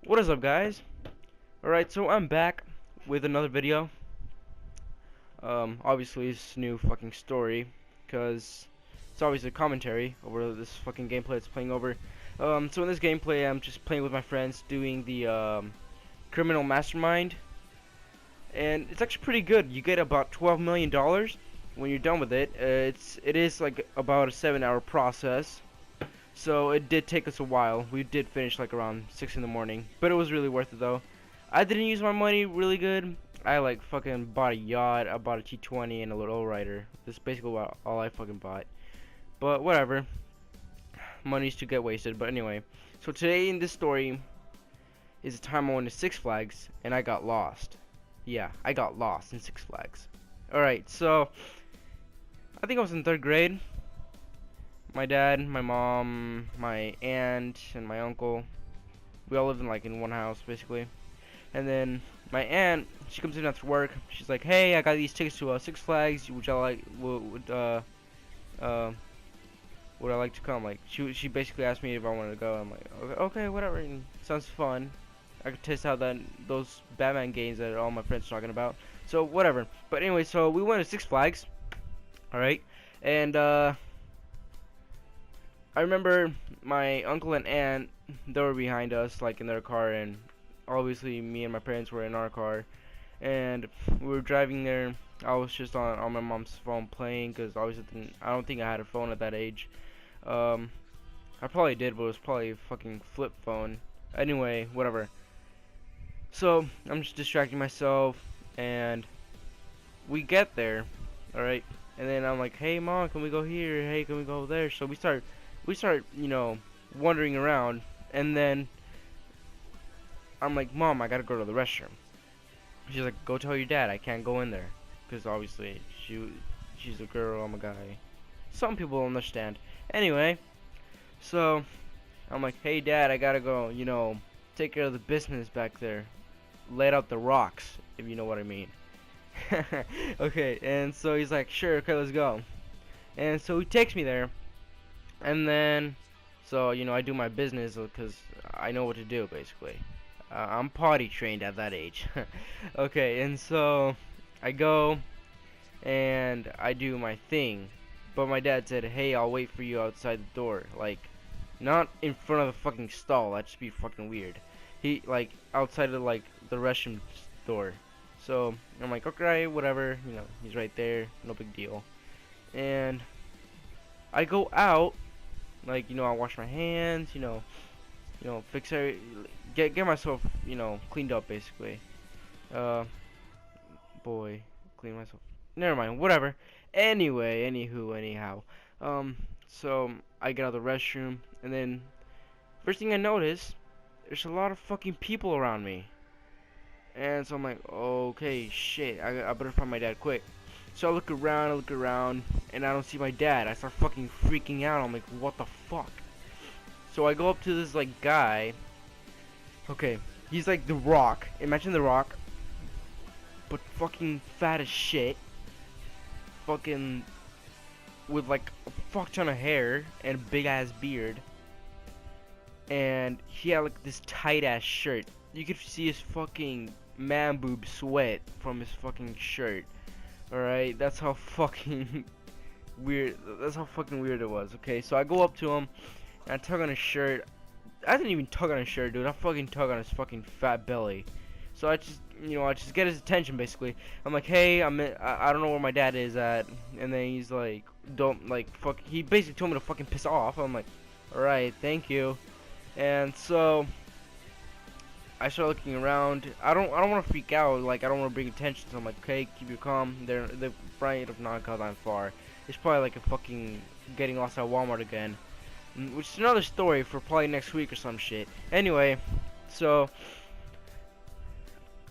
What is up, guys? Alright, so I'm back with another video. Obviously it's new fucking story, because it's obviously a commentary over this fucking gameplay it's playing over. So in this gameplay I'm just playing with my friends doing the Criminal Mastermind, and it's actually pretty good. You get about $12 million when you're done with it. It is like about a 7-hour process. So it did take us a while. We did finish like around 6 in the morning, but it was really worth it though. I didn't use my money really good. I like fucking bought a yacht, I bought a T20 and a little lowrider. That's basically all I fucking bought. But whatever. Money's to get wasted. But anyway, so today in this story is the time I went to Six Flags and I got lost. Yeah, I got lost in Six Flags. Alright, so I think I was in 3rd grade. My dad, my mom, my aunt, and my uncle, we all lived in one house basically. And then my aunt, she comes in after work. She's like, "Hey, I got these tickets to Six Flags. Would I like to come?" Like she basically asked me if I wanted to go. I'm like, okay, whatever. And sounds fun. I could test out those Batman games that all my friends are talking about. So whatever. But anyway, so we went to Six Flags. All right, and I remember my uncle and aunt, they were behind us, like in their car, and obviously me and my parents were in our car, and we were driving there. I was just on my mom's phone playing, because obviously I don't think I had a phone at that age. I probably did, but it was probably a fucking flip phone. Anyway, whatever. So I'm just distracting myself, and we get there, all right. And then I'm like, "Hey mom, can we go here? Hey, can we go there?" So we start, wandering around, and then I'm like, "Mom, I gotta go to the restroom." She's like, "Go tell your dad I can't go in there," because obviously she's a girl, I'm a guy. Some people understand. Anyway, so I'm like, "Hey dad, I gotta go, take care of the business back there. Let out the rocks, if you know what I mean." Okay, and so he's like, "Sure, okay, let's go." And so he takes me there, and then so I do my business because I know what to do basically. I'm potty trained at that age. Okay, and so I go and I do my thing, but my dad said, "Hey, I'll wait for you outside the door." Like, not in front of the fucking stall. That'd just be fucking weird. He like outside of the restroom door. So I'm like, "Okay, whatever." He's right there. No big deal. And I go out, I wash my hands, fix get myself, cleaned up basically. Uh, boy, clean myself. Never mind, whatever. Anyway, anywho, anyhow. So I get out of the restroom, and then first thing I notice, there's a lot of fucking people around me. And so I'm like, okay, shit, I better find my dad quick. So I look around, and I don't see my dad. I start fucking freaking out. I'm like, what the fuck? So I go up to this guy. Okay, he's like The Rock. Imagine The Rock, but fucking fat as shit. Fucking with a fuck ton of hair and a big ass beard. And he had this tight ass shirt. You could see his fucking man boob sweat from his fucking shirt. Alright, that's how fucking weird. That's how fucking weird it was. Okay, so I go up to him and I tug on his shirt. I didn't even tug on his shirt, dude. I fucking tug on his fucking fat belly. So I just, I just get his attention basically. I'm like, "Hey, I don't know where my dad is at," and then he's like, "Don't fuck." He basically told me to fucking piss off. I'm like, "All right, thank you." And so I start looking around. I don't want to freak out. I don't want to bring attention. So I'm like, "Okay, keep your calm. They're bright of not gone that far." It's probably a fucking getting lost at Walmart again, which is another story for probably next week or some shit. Anyway, so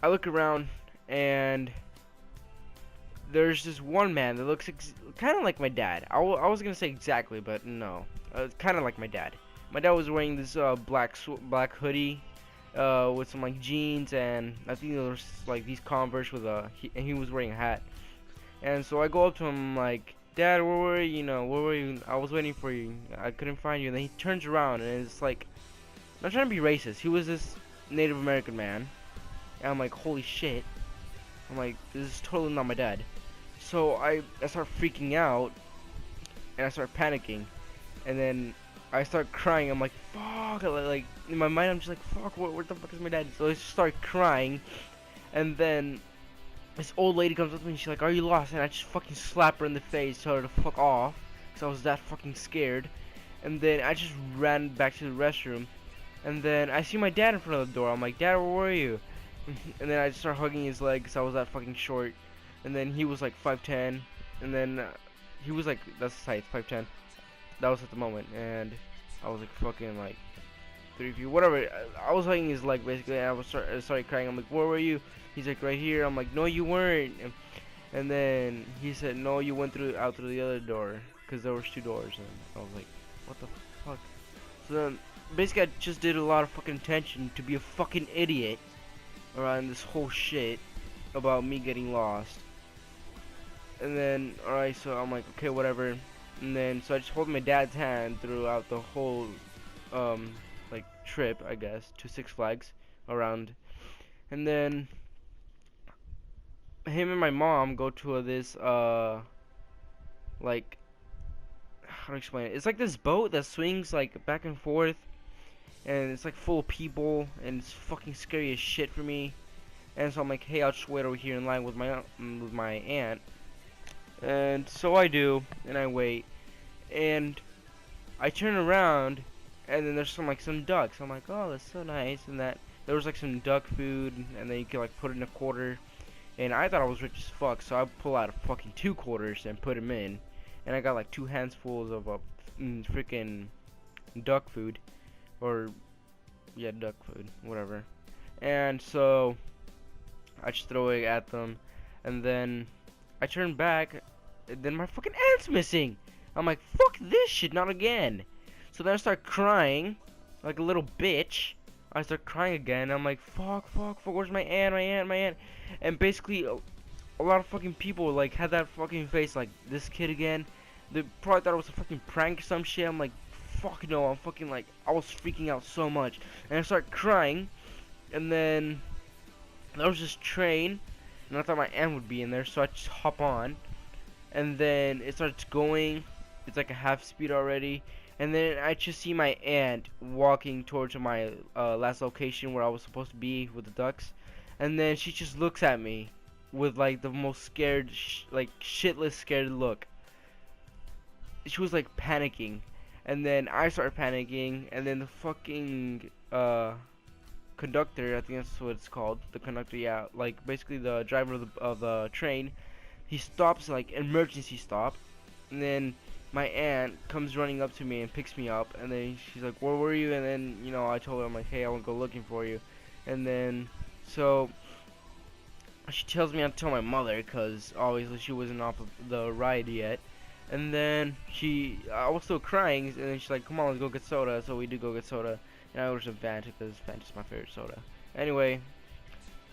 I look around and there's this one man that looks kind of like my dad. I was gonna say exactly, but no, kind of like my dad. My dad was wearing this black hoodie with some jeans, and I think there was these Converse with and he was wearing a hat. And so I go up to him like, "Dad, where were you? Where were you? I was waiting for you. I couldn't find you." And then he turns around and it's like, not trying to be racist. He was this Native American man. And I'm like, holy shit. I'm like, this is totally not my dad. So I start freaking out, and I start panicking, and then I start crying. I'm like, fuck, like in my mind I'm just like, fuck, where the fuck is my dad? So I just start crying, and then this old lady comes up to me and she's like, are you lost? And I just fucking slap her in the face, tell her to fuck off, because I was that fucking scared. And then I just ran back to the restroom, and then I see my dad in front of the door. I'm like, Dad, where were you? And then I just start hugging his leg because I was that fucking short. And then he was like 5'10", and then he was like, that's his height, 5'10". That was at the moment, and I was like fucking like 3 feet, whatever. I was hugging his leg basically, and I started crying. I'm like, where were you? He's like, right here. I'm like, no, you weren't. And then he said, no, you went out through the other door, because there was 2 doors. And I was like, what the fuck? So then basically I just did a lot of fucking attention to be a fucking idiot around this whole shit about me getting lost. And then, alright, so I'm like, okay, whatever. And then, so I just hold my dad's hand throughout the whole, like, trip, I guess, to Six Flags around. And then, him and my mom go to this, like, how to explain it? It's like this boat that swings, like, back and forth. And it's, like, full of people. And it's fucking scary as shit for me. And so I'm like, hey, I'll just wait over here in line with my aunt. And so I do, and I wait, and I turn around, and then there's some ducks. I'm like, oh, that's so nice. And that there was like some duck food, and then you could like put in a quarter. And I thought I was rich as fuck, so I pull out fucking 2 quarters and put them in, and I got like 2 handfuls of freaking duck food, or yeah, duck food, whatever. And so I just throw it at them, and then I turn back, and then my fucking aunt's missing. I'm like, fuck this shit, not again. So then I start crying, like a little bitch. I start crying again. I'm like, fuck, where's my aunt, my aunt? And basically, a lot of fucking people, like, had that fucking face, like, this kid again. They probably thought it was a fucking prank or some shit. I'm like, fuck no, I'm fucking, like, I was freaking out so much. And I start crying, and then there was this train, and I thought my aunt would be in there, so I just hop on, and then it starts going. It's like a half speed already, and then I just see my aunt walking towards my last location where I was supposed to be with the ducks, and then she just looks at me with like the most scared, like shitless scared look. She was like panicking, and then I start panicking, and then the fucking conductor, I think that's what it's called, the conductor, yeah, like basically the driver of the train, he stops, like emergency stop, and then my aunt comes running up to me and picks me up, and then she's like, where were you? And then, you know, I told her, I'm like, hey, I want to go looking for you. And then, so she tells me not to tell my mother, because obviously she wasn't off of the ride yet. And then I was still crying, and then she's like, come on, let's go get soda. So we do go get soda, and I ordered some Fanta, because Fanta's my favorite soda. Anyway,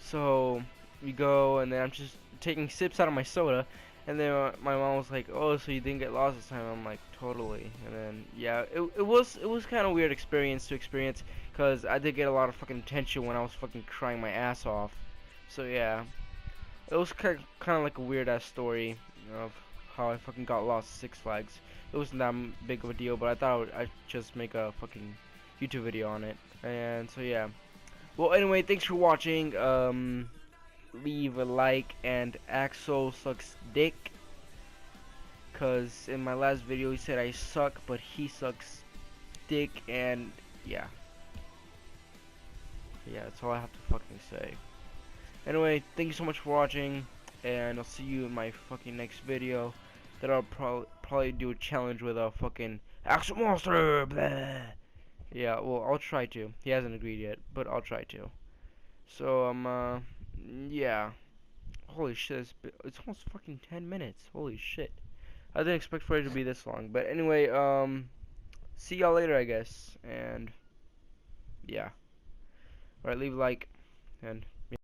so we go, and then I'm just taking sips out of my soda, and then my mom was like, oh, so you didn't get lost this time? I'm like, totally. And then, yeah, it was kind of weird experience to experience, because I did get a lot of fucking attention when I was fucking crying my ass off. So yeah, it was kind of like a weird ass story of how I fucking got lost at Six Flags. It wasn't that big of a deal, but I thought I'd just make a fucking YouTube video on it. And so yeah. Well, anyway, thanks for watching. Leave a like, and Axel sucks dick, cause in my last video he said I suck, but he sucks dick, and yeah, that's all I have to fucking say. Anyway, thank you so much for watching, and I'll see you in my fucking next video. That I'll probably do a challenge with a fucking Axel Monster. Blah. Yeah, well, I'll try to. He hasn't agreed yet, but I'll try to. So yeah. Holy shit, it's almost fucking 10 minutes. Holy shit. I didn't expect for it to be this long. But anyway, see y'all later, I guess. And yeah. Alright, leave a like, and